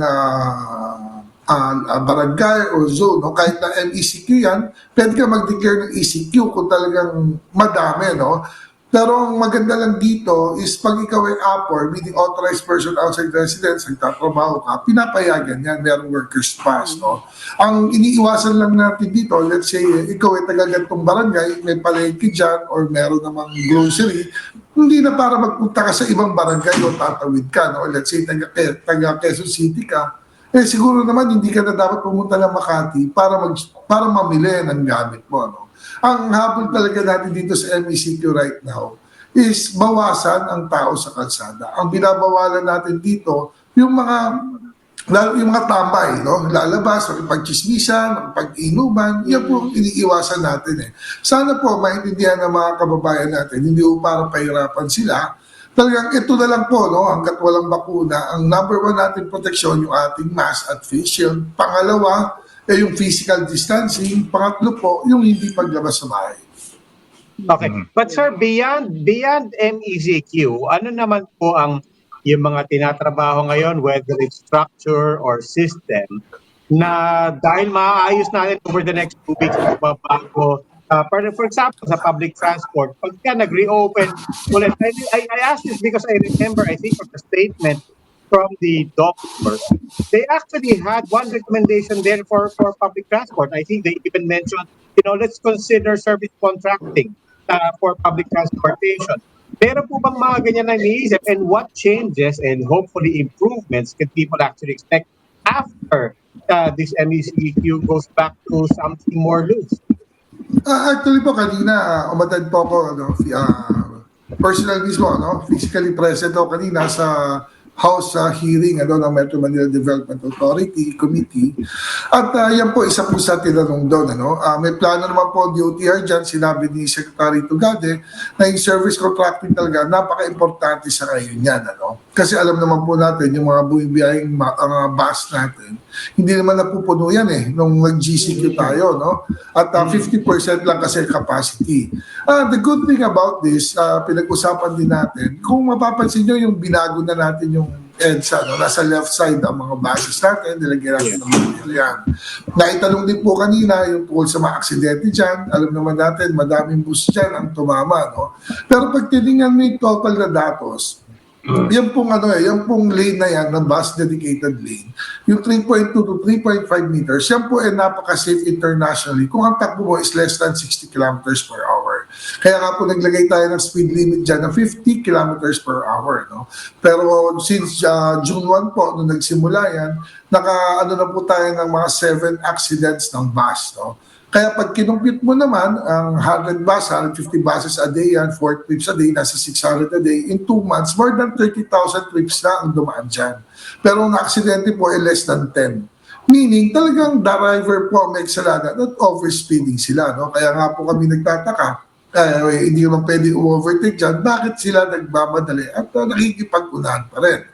barangay or zone, no? Kahit na MECQ yan, pwede ka mag-declare ng ECQ kung talagang madami, no? Pero ang maganda lang dito is pag ikaw ay APOR, meaning authorized person outside residence, nagtatrabaho ka, pinapayagan yan, merong workers pass, no? Ang iniiwasan lang natin dito, let's say, ikaw ay taga-gantong barangay, may palengke dyan, or meron namang grocery, hindi na para magpunta ka sa ibang barangay o tatawid ka, no? Let's say, taga Quezon City ka, siguro naman hindi ka na dapat pumunta ng Makati para mamili ng gamit mo. No? Ang habol talaga natin dito sa MECQ right now is bawasan ang tao sa kalsada. Ang binabawalan natin dito, yung mga tambay, no? Lalabas, pagchismisan, pag-inuman, yan po iniiwasan natin. Sana po maintindihan ng mga kababayan natin, hindi po para pahirapan sila. Talagang ito na lang po, no, hanggat walang bakuna, ang number one natin proteksyon yung ating mask at face shield. Pangalawa, yung physical distancing. Pangatlo po, yung hindi paglabas sa bahay. Okay. But sir, beyond MECQ, ano naman po ang yung mga tinatrabaho ngayon, whether it's structure or system, na dahil maaayos natin over the next 2 weeks, magbabago. For example, sa public transport, pagka nag-reopen ulit, I asked this because I remember, I think, of the statement from the doctor, they actually had one recommendation there for public transport. I think they even mentioned, let's consider service contracting for public transportation. Meron po bang mga ganyan na iniisip, and what changes and hopefully improvements can people actually expect after this MECQ goes back to something more loose? Actually po, kanina, umatad po ako, personal mismo, physically present ako kanina sa House hearing ng Metro Manila Development Authority Committee. At yan po, isa po sa tinanong doon. May plano naman po ang DOTR dyan, sinabi ni Secretary Tugade, na yung service contracting talaga, napaka-importante sa ngayon yan. Kasi alam naman po natin, yung mga bumibiyahing bus natin, hindi naman napupuno yan nung nag-GCQ tayo. At 50% lang kasi capacity. The good thing about this, pinag-usapan din natin, kung mapapansin nyo yung binago na natin yung EDSA, nasa left side ang mga buses natin, nilagyan natin ng material yan. Naitanong din po kanina yung tungkol sa mga aksidente dyan. Alam naman natin, madaming bus dyan ang tumama. Pero pag tinignan mo yung total na datos, yan pong lane na yan, ng bus dedicated lane, yung 3.2 to 3.5 meters, yan po ay napaka-safe internationally kung ang takbo mo is less than 60 kilometers per hour. Kaya nga po naglagay tayo ng speed limit dyan ng 50 kilometers per hour. Pero since June 1 po, nung nagsimula yan, na po tayo ng mga 7 accidents ng bus. Kaya pag kinumpute mo naman, ang 100 bus, 150 buses a day yan, 4 trips a day, nasa 600 a day, in 2 months, more than 30,000 trips na ang dumaan dyan. Pero ang aksidente po ay less than 10. Meaning, talagang driver po may kasalanan at overspeeding sila. Kaya nga po kami nagtataka, hindi naman pwede overtake dyan, bakit sila nagmamadali at nakikipag-unahan pa rin.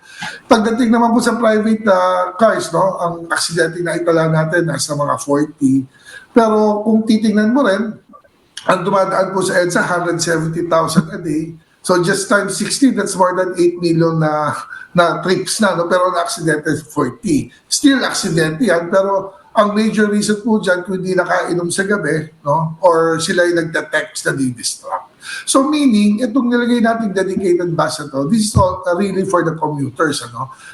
Pagdating naman po sa private cars, ang aksidente na itala natin nasa mga 40. Pero kung titingnan mo rin, ang dumadaan po sa EDSA, 170,000 a day. So just times 60, that's more than 8 million na trips na. Pero ang aksidente is 40. Still aksidente yan, pero ang major reason po dyan kung hindi nakainom sa gabi, or sila yung nagda-text na di-distract. So meaning, itong nilagay natin dedicated bus na to, this is all really for the commuters.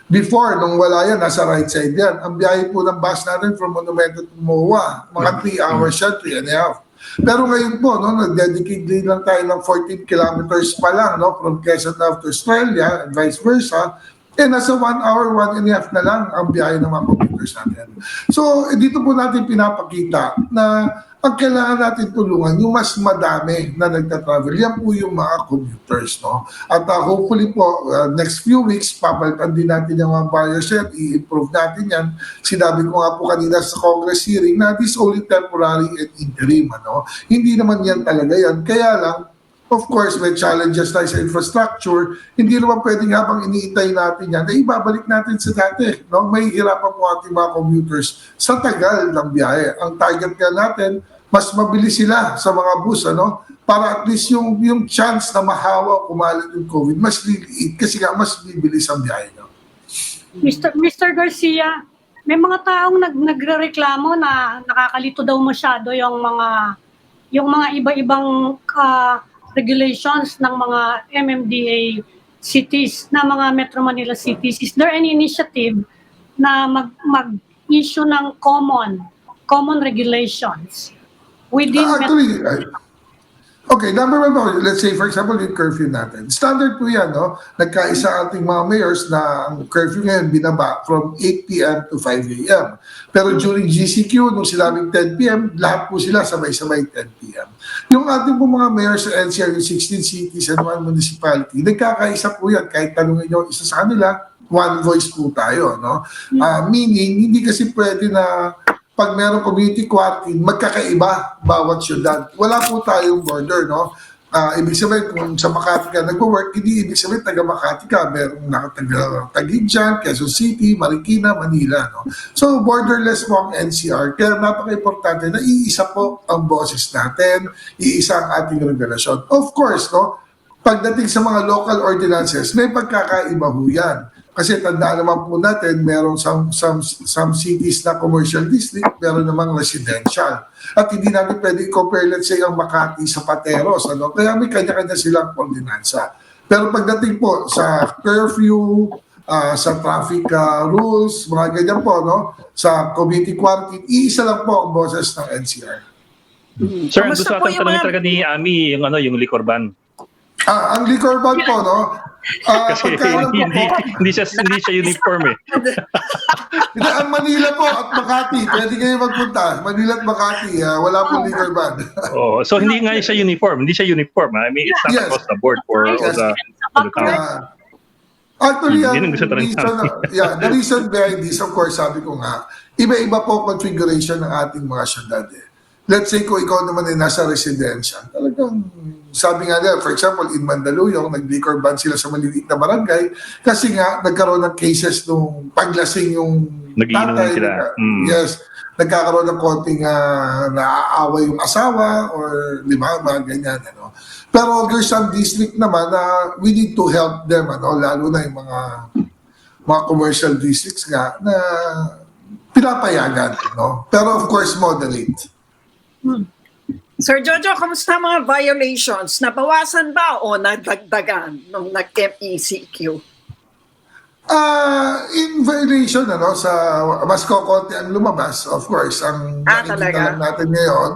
Before, nung wala yan, nasa right side yan. Ang biyahe po ng bus natin from Monumento to MOA, mga 3 hours siya, 3.5. Pero ngayon po, nag-dedicate din lang tayo ng 14 kilometers pa lang, from Quezon to Australia and vice versa. Nasa 1 hour, 1.5 na lang ang biyahe ng mga commuters natin. So, dito po natin pinapakita na ang kailangan natin tulungan, yung mas madami na nagta-travel, yan po yung mga commuters. At hopefully po, next few weeks, papalitan din natin yung mga barriers yan, i-improve natin yan. Sinabi ko nga po kanina sa Congress hearing na this only temporary and interim. Hindi naman yan talaga yan. Kaya lang, of course, may challenges tayo sa infrastructure. Hindi naman pwedeng habang iniintay natin yan, ibabalik natin sa dati. May hirapan po ating mga commuters sa tagal ng biyahe. Ang target nga natin, mas mabilis sila sa mga bus, para at least yung chance na mahawa kumalat yung COVID, mas liliit kasi nga mas bibilis ang biyahe. Mr. Garcia, may mga taong nagrereklamo na nakakalito daw masyado yung mga iba-ibang regulations ng mga MMDA cities, na mga Metro Manila cities. Is there any initiative na mag-issue ng common regulations within actually, okay, number one po, let's say for example yung curfew natin. Standard po yan, nagkaisa ating mga mayors na ang curfew ngayon binaba from 8 p.m. to 5 a.m. Pero during GCQ, nung sinabing 10 p.m., lahat po sila sabay-sabay 10 p.m. Yung ating po mga mayors sa NCR, yung 16 cities and 1 municipality, nagkakaisa po yan. Kahit tanungin nyo isa sa kanila, one voice po tayo. Meaning, hindi kasi pwede na pag merong community quarantine, magkakaiba bawat syudad. Wala po tayong border, ibig sabihin, kung sa Makati ka nag-work, hindi ibig sabihin taga Makati ka. Merong nakatagid dyan, Quezon City, Marikina, Manila. So, borderless po ang NCR. Kaya napaka-importante na iisa po ang boses natin, iisa ang ating regulasyon. Of course, pagdating sa mga local ordinances, may pagkakaiba ho yan. Kasi tandaan naman po natin, merong some cities na commercial district, meron namang residential. At hindi natin pwede i-compare, let's say, ang Makati sa Pateros. Kaya may kanya-kanya silang ordinansa. Pero pagdating po sa curfew, sa traffic rules, mga ganyan po, no? Sa community quarantine, iisa lang po ang boses ng NCR. Sir, ang Kamusta gusto po natin yung tanongin mga- talaga ni Ami, yung liquor ban. Ang liquor ban po, no? Kasi Pagkaalam ko po, hindi siya uniform eh. hindi, ang Manila po at Makati, pwede kayo magpunta. Manila at Makati, wala po liquor ban. Oh, so hindi nga siya uniform. Hindi siya uniform. I mean, it's not Yes. across the board for all Yes. the town. Actually, Yun ang gusto ang talaga reason, the reason behind this, of course, sabi ko nga, iba-iba po configuration ng ating mga syudad eh. Let's say kung ikaw naman ay nasa residential, talagang sabi nga nila, for example, in Mandaluyong, nag-liquor ban sila sa maliliit na barangay kasi nga nagkaroon ng cases nung paglasing yung Nagiinom tatay. sila. Yes, nagkakaroon ng konting naaaway yung asawa or di ba, mga ganyan. Ano. Pero there's some district naman na we need to help them, ano, lalo na yung mga commercial districts nga na pinapayagan. No? Pero of course, moderate. Sir Jojo, kamusta mga violations? Nabawasan ba o nadagdagan nung nag-MECQ? In violation, ano, sa mas kokonti ang lumabas, of course, ang nakikita talaga? lang natin ngayon,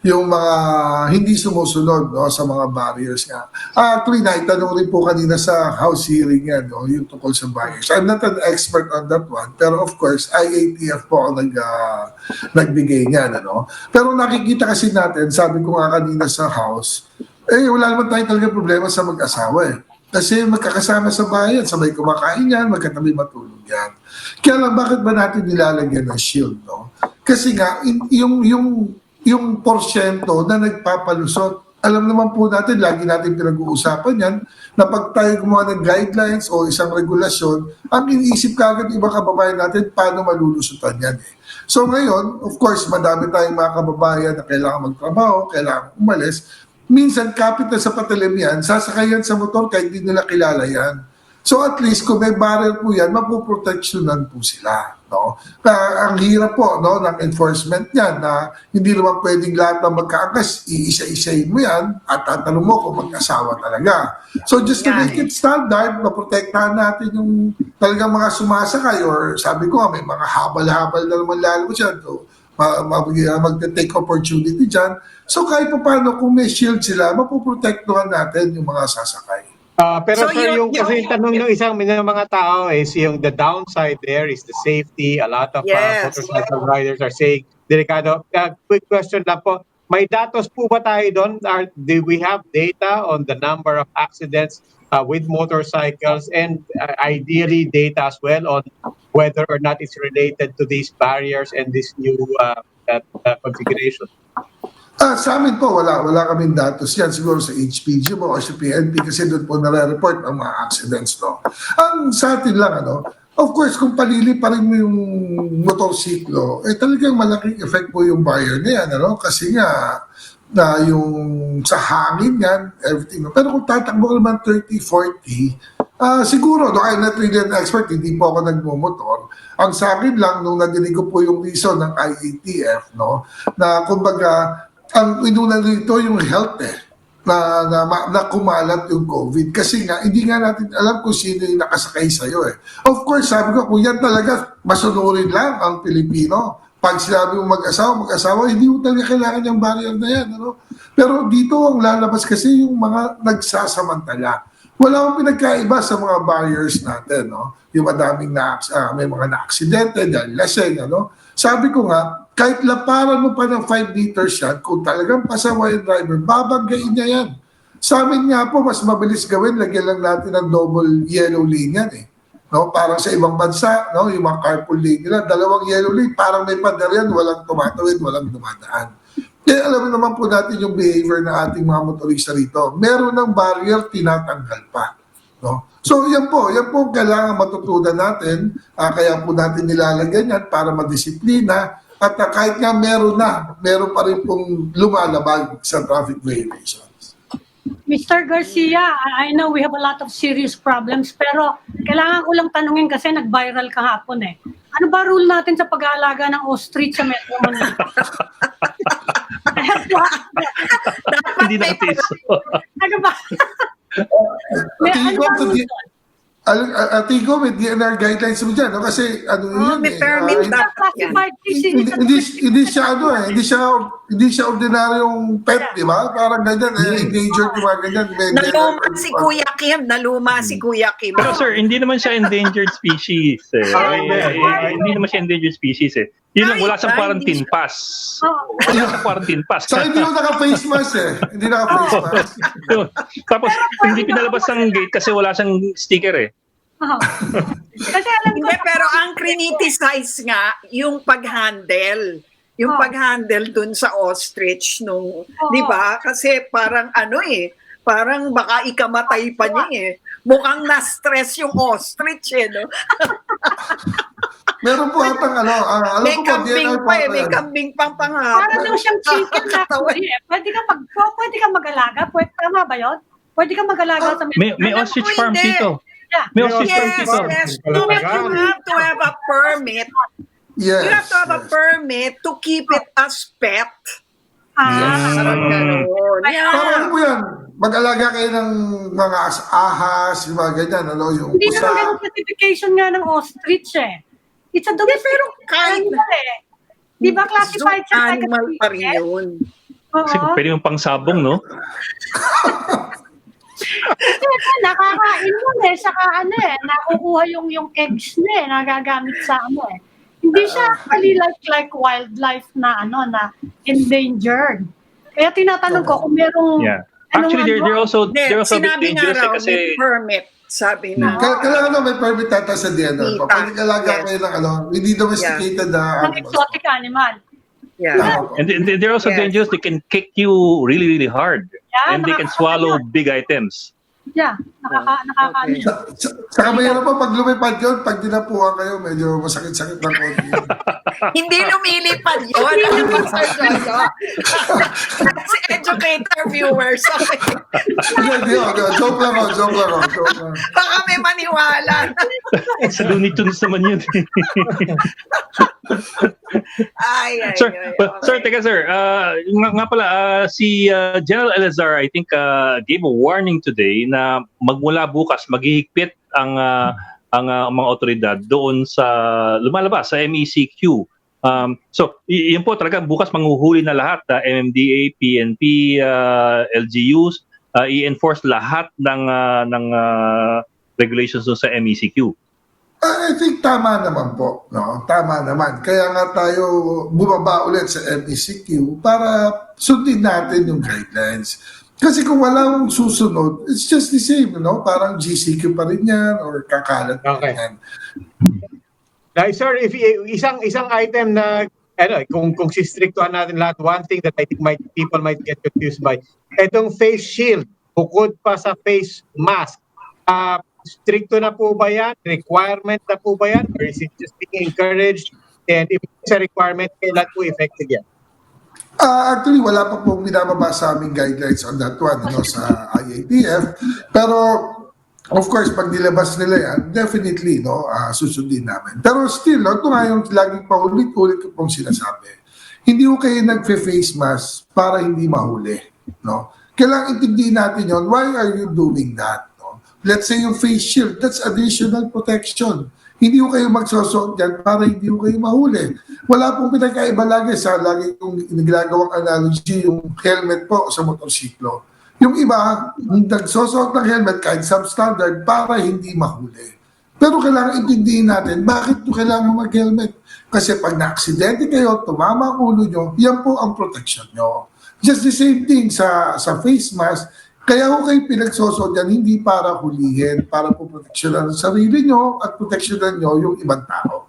yung mga hindi sumusunod, no, sa mga barriers nga. Actually, naitanong rin po kanina sa house hearing yan, no, yung tungkol sa barriers. I'm not an expert on that one, pero of course, IATF po ang nagbigay niyan. Ano. Pero nakikita kasi natin, sabi ko nga kanina sa house, wala naman tayo talaga problema sa mag-asawa eh. Kasi magkakasama sa bayan, sabay kumakain yan, magkatabi matulog yan. Kaya lang, bakit ba natin nilalagyan ng shield, no? Kasi nga, yung porsyento na nagpapalusot, alam naman po natin, lagi natin pinag-uusapan yan, na pag tayo gumawa ng guidelines o isang regulasyon, ang iniisip kagad ibang kababayan natin, paano malulusutan yan eh. So ngayon, of course, madami tayong mga kababayan na kailangan magtrabaho, kailangan umalis. Minsan, kapit na sa patalim yan, sasakayan sa motor kahit hindi nila kilala yan. So at least, kung may barrel po yan, mapuproteksyonan po sila. No? Ang hirap po, no, ng enforcement niyan na hindi naman pwedeng lahat ng magkaangkas, iisa-isayin mo yan at tatanong mo kung mag-asawa talaga. So just to make it standard, maprotektahan natin yung talagang mga sumasakay or sabi ko, may mga habal-habal na naman lalo siya. So, mag-take opportunity dyan. So kahit pa paano, kung may shield sila, mapuprotektuhan natin yung mga sasakay. Pero So, sir, yung- kasi yung tanong ng isang mga tao is yung the downside there is the safety. A lot of Yes. motorcycle riders are saying, delikado. Quick question lang po. May datos po ba tayo doon? Do we have data on the number of accidents with motorcycles and ideally data as well on whether or not it's related to these barriers and this new configuration? Sa amin po, wala kaming datos yan. Siguro sa HPG mo o sa PNP kasi doon po nare-report ang mga accidents. No? Ang sa atin lang, ano, of course, kung palili pa rin mo yung motorsiklo, talagang malaking effect po yung barrier na yan. Ano? Kasi nga, na yung sa hangin yan, everything. Pero kung tatakbo ko naman 30, 40, siguro, no, I'm not really an expert, hindi po ako nagmumotor. Ang sa akin lang, nung nadinig ko po yung reason ng IATF, no, na kumbaga, ang inuna dito yung health na kumalat yung COVID. Kasi nga, hindi nga natin alam kung sino yung nakasakay sa'yo eh. Of course, sabi ko, kung yan talaga, masunurin lang ang Pilipino. Pag sinabi mo mag-asawa, hindi mo talaga kailangan yung barrier na yan. Ano? Pero dito ang lalabas kasi yung mga nagsasamantala. Wala akong pinagkaiba sa mga barriers natin. No? Yung madaming may mga na-aksidente dahil laseng. Ano? Sabi ko nga, kahit laparan mo pa ng 5 liters yan, kung talagang pasawa yung driver, babanggain niya yan. Sa amin nga po, mas mabilis gawin, lagyan lang natin ng double yellow lane yan eh. No? Parang sa ibang bansa, no? Yung mga carpool lane nila, 2 yellow lane, parang may pader yan, walang tumatawid, walang dumadaan. Kaya alam naman po natin yung behavior ng ating mga motorista rito. Meron ng barrier, tinatanggal pa. No? So yan po kailangan matutunan natin, kaya po natin nilalagyan yan para madisiplina at kahit nga meron pa rin pong lumalabag sa traffic violations. Mr. Garcia, I know we have a lot of serious problems, pero kailangan ko lang tanungin kasi nag-viral kahapon eh. Ano ba rule natin sa pag-aalaga ng ostrich sa Metro Manila? Hindi natin iso. Ano ba? Ano ba rule doon? Atigo, may DNR guidelines mo dyan, no? Kasi ano yun may eh. permit dapat yan. Classified species. Hindi siya ano eh, hindi siya ordinaryong pet, di ba? Parang ganyan, endangered yung mga ganyan. Naluma si Kuya Kim, Pero sir, hindi naman siya endangered species eh. Hindi naman siya endangered species eh. Yun lang, wala siyang quarantine pass. Wala siyang quarantine pass. So hindi yung naka-face mask eh. Hindi naka-face mask. Tapos, hindi pinalabas ng gate kasi wala siyang sticker eh. Kasi alam ko, Hindi, pero ang criticize nga, yung pag-handle. Yung pag-handle dun sa ostrich nung, di ba? Kasi parang parang baka ikamatay pa niya eh. Mukhang na-stress yung ostrich eh, no? Meron po atang alam May ko po, kambing DNR pa eh, po may yan. kambing pang panghapon. para daw siyang chicken na eh. Pwede ka mag-alaga. Tama ba yun? Pwede ka mag-alaga sa May Alam ostrich ko farm hindi. dito. Yeah. May ostrich farm Yes, dito. yes. You have to have a permit. Yes. You have to have a permit to keep it as pet. Parang Mm. gano'n. Parang ano Yeah. po yan, mag-alaga kayo ng mga ahas, yung mga ganyan, yung Hindi naman pusa. ganun classification nga ng ostrich eh. It's a domestic pero kahit- animal eh. Di ba classified Zoo siya like a animal pa rin chicken? yun. Kasi Oo. pwede yung pangsabong, no? Kasi nakakain yun eh. Saka nakukuha yung eggs niya eh. Nagagamit sa Hindi siya actually like wildlife na na endangered. Kaya tinatanong ko kung merong Yeah. Actually, they're also Hindi, a bit sinabi nga dangerous eh, raw, kasi may permit. Sabi na. Kailangan may permit tata sa DNR po. Kita. Pwede alaga Yes. kayo ng hindi domesticated na ng animals. exotic animal. Yeah. Tama po. and they're also Yes. dangerous. They can kick you really, really hard. Yeah, And they can swallow big items. Yeah, nakakaano Okay. siya. Saka mayroon po, pag lumipad yun, pag dinapuhan kayo, medyo masakit-sakit ng konti. Hindi lumilipad yun. Ano ba, Sir Jojo? Si educator viewers. Okay. Hindi, joke lang ako. Baka may maniwala. Sa Looney Tunes naman yun. Ay. Sir, Okay. sir, teka sir, nga pala, si General Elazar, I think, gave a warning today na magmula bukas, maghihigpit ang mga otoridad doon sa lumalabas sa MECQ. So, yun po talaga, bukas manghuhuli na lahat, MMDA, PNP, LGUs, i-enforce lahat ng regulations doon sa MECQ. I think tama naman po. No? Tama naman. Kaya nga tayo bumaba ulit sa MECQ para sundin natin yung guidelines. Kasi kung walang susunod, it's just the same, no? Parang GCQ pa rin yan or kakalat pa rin yan. Sir, if isang item na kung sistriktuhan natin lahat, one thing that I think people might get confused by, etong face shield, bukod pa sa face mask, stricto na po ba yan? Requirement na po ba yan? Or is it just being encouraged? And if it's a requirement, kailan po effective yan? Actually, wala pa pong binababa sa aming guidelines on that one, sa IATF. Pero, of course, pag nilabas nila yan, definitely, susundin namin. Pero still, ito nga yung laging paulit-ulit ko pong sinasabi. Hindi ko kayo nag-face mask para hindi mahuli. No? Kailangan intindihin natin yun. Why are you doing that? No? Let's say yung face shield, that's additional protection. Hindi ko kayo magsusuot dyan para hindi ko kayo mahuli. Wala pong pinagkaiba lagi sa lagi kong ginagawang analogy, yung helmet po sa motorsiklo. Yung iba, nagsusuot ng helmet kahit substandard para hindi mahuli. Pero kailangan intindihin natin, bakit nyo kailangan mag-helmet? Kasi pag na-aksidente kayo, tumama ang ulo nyo, yan po ang protection nyo. Just the same thing sa face mask. Kaya ko kayo pinagsusuot yan, hindi para hulihin, para po proteksyonan ang sarili nyo at proteksyonan nyo yung ibang tao.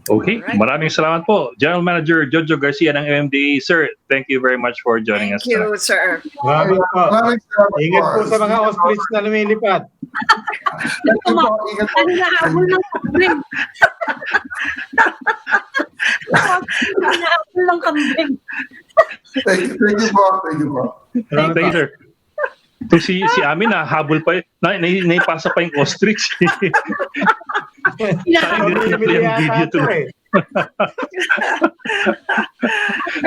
Okay, maraming salamat po. General Manager Jojo Garcia ng MMDA. Sir, thank you very much for joining us. Thank you, sir. Maraming po. Maraming salamat Ingat po sa mga Sige ostrich na lumilipad. po, ingat po. Nahabol ng kambing. Nahabol ng kambing. Thank you po. Thank you, sir. So si Amin habol pa naipasa pa yung ostrich. Sayang din na play ang video to.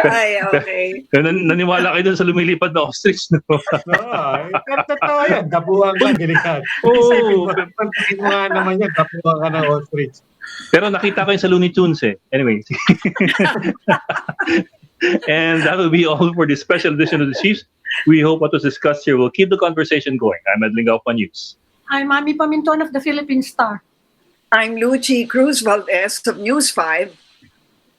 Ay, okay. Naniwala kayo dun sa lumilipad na ostrich, no? Pero totoo yan, dapuhan ka, delikado. Oo. Pantingin mo nga naman yan, dapuhan ka ng ostrich. Pero nakita ko yun sa Looney Tunes eh. Anyway. And that will be all for this special edition of the Chiefs. We hope what was discussed here will keep the conversation going. I'm Edling Galpa News. I'm Mami Paminton of the Philippine Star. I'm Lucy Cruz Valdez of News 5.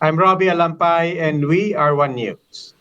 I'm Robbie Alampay, and we are One News.